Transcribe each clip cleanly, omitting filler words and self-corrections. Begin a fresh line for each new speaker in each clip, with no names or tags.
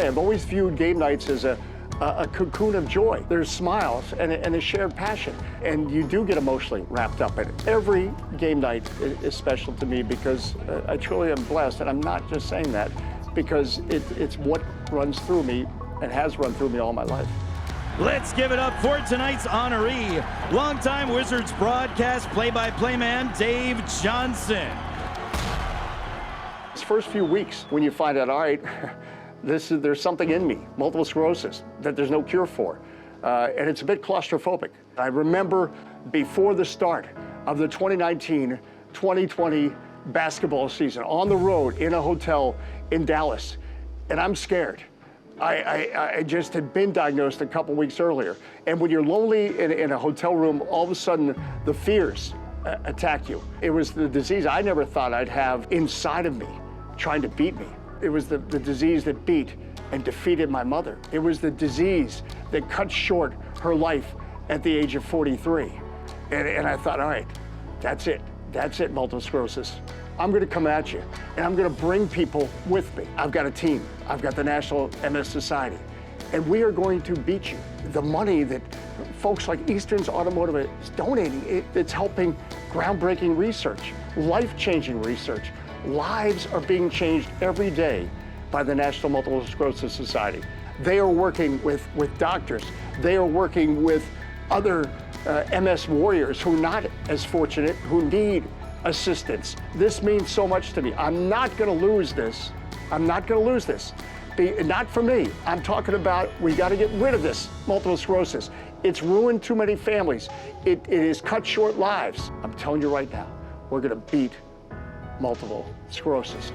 I've always viewed game nights as a cocoon of joy. There's smiles and a shared passion, and you do get emotionally wrapped up in it. Every game night is special to me because I truly am blessed, and I'm not just saying that because it's what runs through me and has run through me all my life.
Let's give it up for tonight's honoree, longtime Wizards broadcast play-by-play man, Dave Johnson.
These first few weeks, when you find out, all right, there's something in me, multiple sclerosis, that there's no cure for, and it's a bit claustrophobic. I remember before the start of the 2019-2020 basketball season, on the road in a hotel in Dallas, and I'm scared. I just had been diagnosed a couple weeks earlier. And when you're lonely in a hotel room, all of a sudden the fears attack you. It was the disease I never thought I'd have inside of me, trying to beat me. It was the disease that beat and defeated my mother. It was the disease that cut short her life at the age of 43. And I thought, all right, that's it, multiple sclerosis. I'm gonna come at you, and I'm gonna bring people with me. I've got a team. I've got the National MS Society, and we are going to beat you. The money that folks like Eastern's Automotive is donating, it's helping groundbreaking research, life-changing research. Lives are being changed every day by the National Multiple Sclerosis Society. They are working with doctors. They are working with other MS warriors who are not as fortunate, who need assistance. This means so much to me. I'm not gonna lose this. I'm not gonna lose this. Not for me. I'm talking about we gotta get rid of this multiple sclerosis. It's ruined too many families. It has cut short lives. I'm telling you right now, we're gonna beat multiple sclerosis.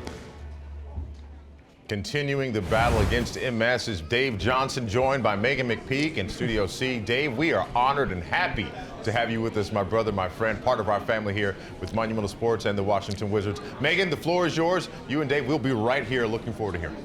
Continuing the battle against MS is Dave Johnson, joined by Meghan McPeak in Studio C. Dave, we are honored and happy to have you with us, my brother, my friend, part of our family here with Monumental Sports and the Washington Wizards. Meghan, the floor is yours. You and Dave will be right here. Looking forward to hearing.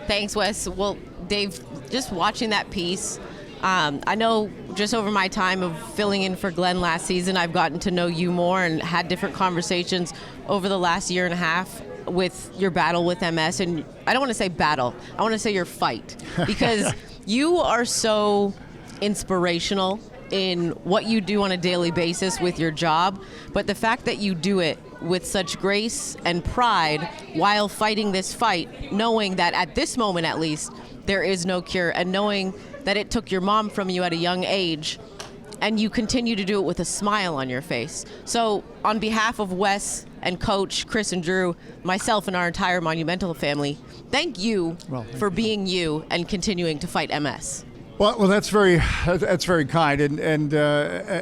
Thanks, Wes. Well, Dave, just watching that piece, I know just over my time of filling in for Glenn last season, I've gotten to know you more and had different conversations over the last year and a half with your battle with MS. And I don't want to say battle, I want to say your fight, because you are so inspirational in what you do on a daily basis with your job, but the fact that you do it with such grace and pride while fighting this fight, knowing that at this moment at least there is no cure, and knowing that it took your mom from you at a young age, and you continue to do it with a smile on your face. So on behalf of Wes and Coach, Chris and Drew, myself and our entire Monumental family, thank you for being you and continuing to fight MS.
Well, that's very kind, and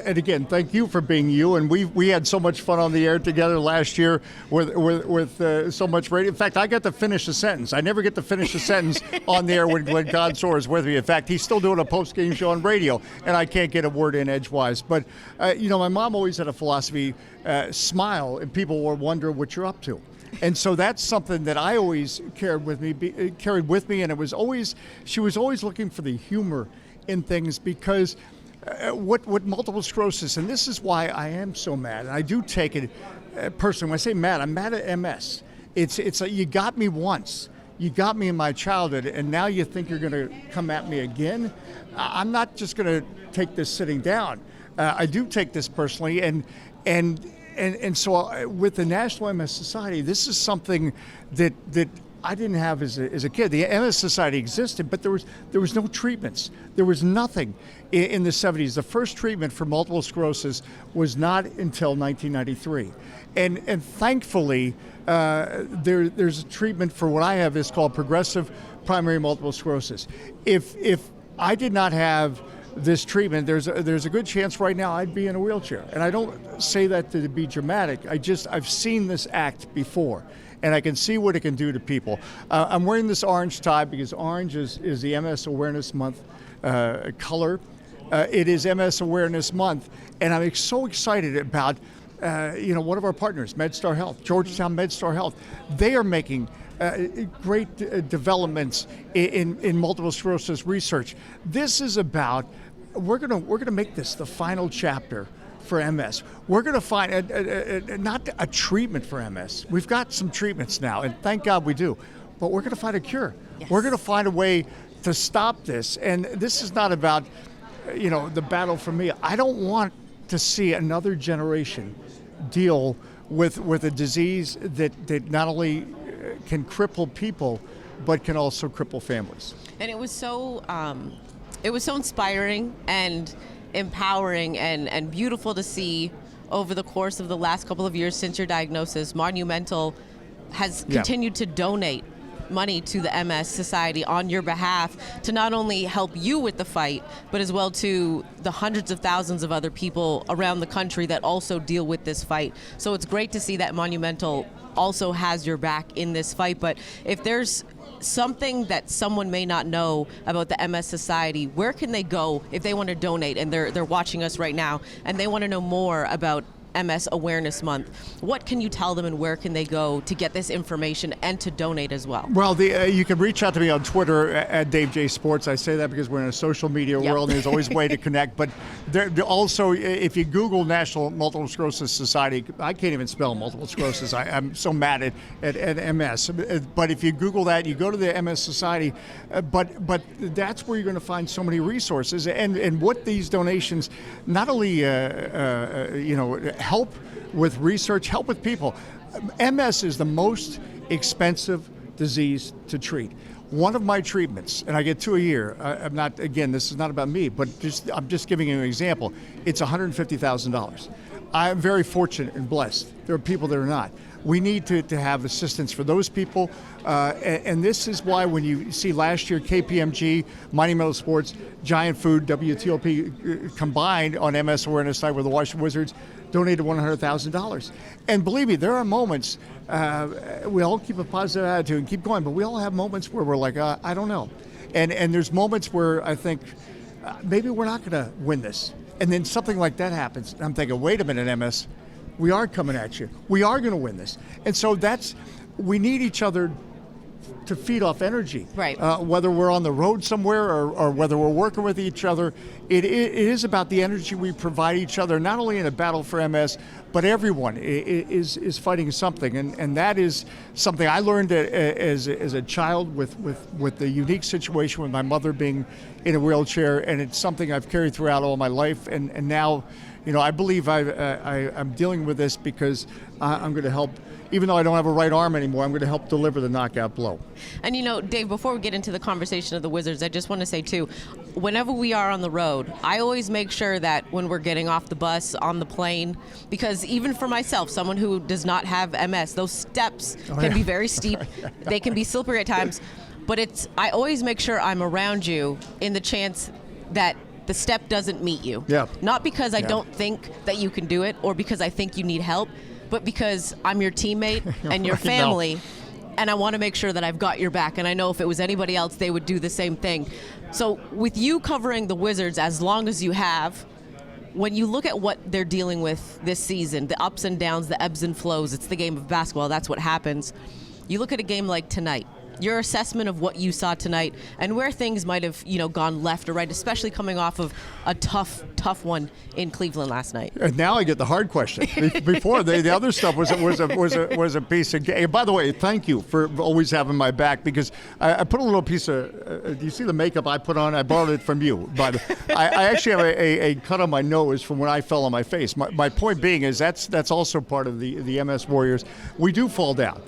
again, thank you for being you. And we had so much fun on the air together last year with so much radio. In fact, I got to finish a sentence. I never get to finish a sentence on the air when Glenn Godsor is with me. In fact, he's still doing a post-game show on radio, and I can't get a word in edgewise. But my mom always had a philosophy: smile, and people will wonder what you're up to. And so that's something that I always carried with me, and she was always looking for the humor in things, because what multiple sclerosis, and this is why I am so mad, and I do take it personally. When I say mad, I'm mad at MS. It's like, you got me once, you got me in my childhood, and now you think you're going to come at me again. I'm not just going to take this sitting down. I do take this personally, and so with the National MS Society, this is something that I didn't have as a kid. The MS Society existed, but there was no treatments. There was nothing in the 70s. The first treatment for multiple sclerosis was not until 1993. And thankfully, there's a treatment for what I have is called progressive primary multiple sclerosis. If I did not have this treatment, there's a good chance right now I'd be in a wheelchair. And I don't say that to be dramatic. I've seen this act before, and I can see what it can do to people. I'm wearing this orange tie because orange is the MS Awareness Month color. It is MS Awareness Month, and I'm so excited about one of our partners, MedStar Health, Georgetown MedStar Health. They are making great developments in multiple sclerosis research. This is about, we're gonna make this the final chapter for MS. We're gonna find not a treatment for MS. We've got some treatments now, and thank God we do. but we're going to find a cure.
Yes.
We're going to find a way to stop this. And this is not about, the battle for me. I don't want to see another generation deal with a disease that not only can cripple people, but can also cripple families.
And it was so inspiring and empowering and beautiful to see over the course of the last couple of years since your diagnosis. Monumental has continued to donate money to the MS Society on your behalf to not only help you with the fight, but as well to the hundreds of thousands of other people around the country that also deal with this fight. So it's great to see that Monumental also has your back in this fight. But if there's something that someone may not know about the MS Society, where can they go if they want to donate and they're watching us right now and they want to know more about MS Awareness Month? What can you tell them and where can they go to get this information and to donate as well?
Well, you can reach out to me on Twitter at Dave J Sports. I say that because we're in a social media world and there's always a way to connect. But also, if you Google National Multiple Sclerosis Society, I can't even spell multiple sclerosis. I'm so mad at MS. But if you Google that, you go to the MS Society. But that's where you're going to find so many resources. And what these donations not only help with research, help with people. MS is the most expensive disease to treat. One of my treatments, and I get 2 a year, I'm not, again, this is not about me, but I'm just giving you an example. It's $150,000. I'm very fortunate and blessed. There are people that are not. We need to have assistance for those people. And this is why when you see last year KPMG, Monumental Sports, Giant Food, WTOP combined on MS Awareness Night with the Washington Wizards, donated $100,000. And believe me, there are moments, we all keep a positive attitude and keep going, but we all have moments where we're like, I don't know. And there's moments where I think, maybe we're not going to win this. And then something like that happens. And I'm thinking, wait a minute, MS, we are coming at you. We are going to win this. And so we need each other to feed off energy.
Right.
Whether we're on the road somewhere or whether we're working with each other, it is about the energy we provide each other, not only in a battle for MS, but everyone is fighting something. And that is something I learned as a child with the unique situation with my mother being in a wheelchair, and it's something I've carried throughout all my life. And now, I believe I'm dealing with this because I'm going to help. Even though I don't have a right arm anymore, I'm going to help deliver the knockout blow.
And Dave, before we get into the conversation of the Wizards, I just want to say too, whenever we are on the road, I always make sure that when we're getting off the bus, on the plane, because even for myself, someone who does not have MS, those steps can be very steep. They can be slippery at times, but I always make sure I'm around you in the chance that the step doesn't meet you.
Yeah.
Not because I don't think that you can do it or because I think you need help, but because I'm your teammate and your family, and I want to make sure that I've got your back. And I know if it was anybody else, they would do the same thing. So with you covering the Wizards as long as you have, when you look at what they're dealing with this season, the ups and downs, the ebbs and flows, it's the game of basketball, that's what happens. You look at a game like tonight, your assessment of what you saw tonight and where things might have, gone left or right, especially coming off of a tough one in Cleveland last night.
And now I get the hard question. Before the other stuff was a piece of game. By the way, thank you for always having my back, because I put a little piece of. Do you see the makeup I put on? I borrowed it from you. But I actually have a cut on my nose from when I fell on my face. My point being is that's also part of the MS Warriors. We do fall down.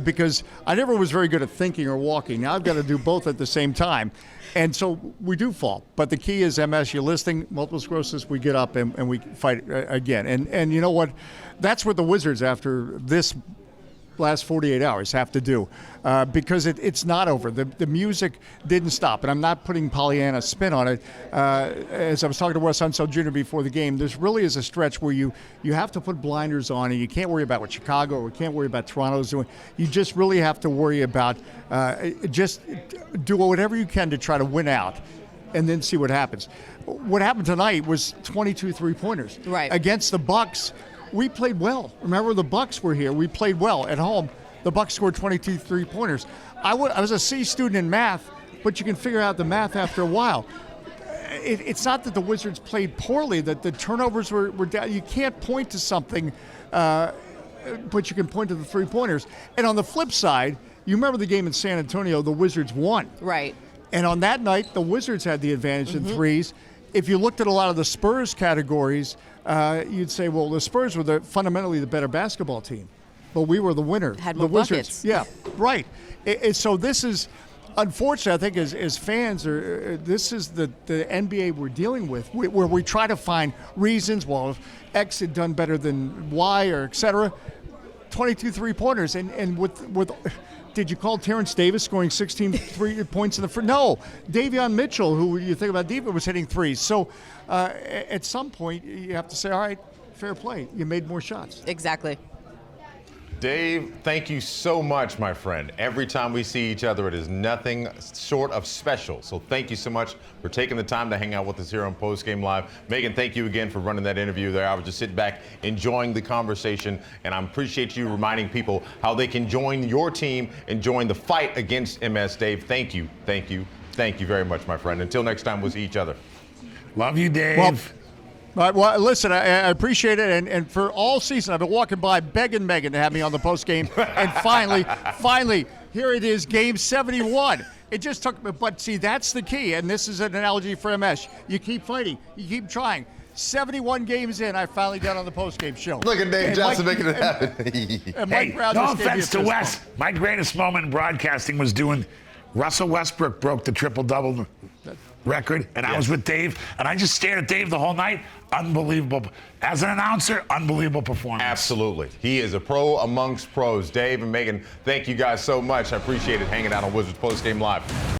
Because I never was very good at thinking or walking. Now I've got to do both at the same time. And so we do fall. But the key is MS, you're listing multiple sclerosis, we get up and we fight again. And you know what? That's what the Wizards, after this last 48 hours, have to do, because it's not over. The music didn't stop, and I'm not putting Pollyanna spin on it. As I was talking to Wes Unseld Jr. before the game, there's really is a stretch where you have to put blinders on, and you can't worry about what Chicago or can't worry about Toronto's doing. You just really have to worry about just do whatever you can to try to win out, and then see what happens. What happened tonight was 22 three-pointers.
Right.
Against the Bucks. We played well. Remember, the Bucks were here. We played well at home. The Bucks scored 22 three-pointers. I was a C student in math, but you can figure out the math after a while. It's not that the Wizards played poorly, that the turnovers were down. You can't point to something, but you can point to the three-pointers. And on the flip side, You remember the game in San Antonio, the Wizards won.
Right.
And on that night, the Wizards had the advantage in threes. If you looked at a lot of the Spurs categories, you'd say, well, the Spurs were fundamentally the better basketball team. But we were the winner.
Had
the
more
Wizards.
buckets.
Yeah, right. So this is, unfortunately, I think as fans, this is the NBA we're dealing with, where we try to find reasons, well, if X had done better than Y or et cetera. 22 three-pointers. And with did you call Terrence Davis scoring 16 points in the first? No. Davion Mitchell, who you think about defense, was hitting threes. So at some point, you have to say, all right, fair play. You made more shots.
Exactly.
Dave, thank you so much, my friend. Every time we see each other, it is nothing short of special. So thank you so much for taking the time to hang out with us here on Postgame Live. Meghan, thank you again for running that interview there. I was just sitting back enjoying the conversation, and I appreciate you reminding people how they can join your team and join the fight against MS. Dave, thank you, thank you, thank you very much, my friend. Until next time, we'll see each other.
Love you, Dave.
Well, listen, I appreciate it, and for all season, I've been walking by begging Meghan to have me on the post game, and finally, here it is, game 71. It just took, but see, that's the key, and this is an analogy for MS. You keep fighting, you keep trying. 71 games in, I finally got on the post game show.
Look at Dave Johnson making it happen.
And
Hey,
Mike Brown
no
just gave me a
offense to
fist
Wes.
bump.
My greatest moment in broadcasting was doing Russell Westbrook broke the triple-double record, and I was with Dave, and I just stared at Dave the whole night. Unbelievable. As an announcer, unbelievable performance.
Absolutely. He is a pro amongst pros. Dave and Meghan, thank you guys so much. I appreciate it hanging out on Wizards Postgame Live.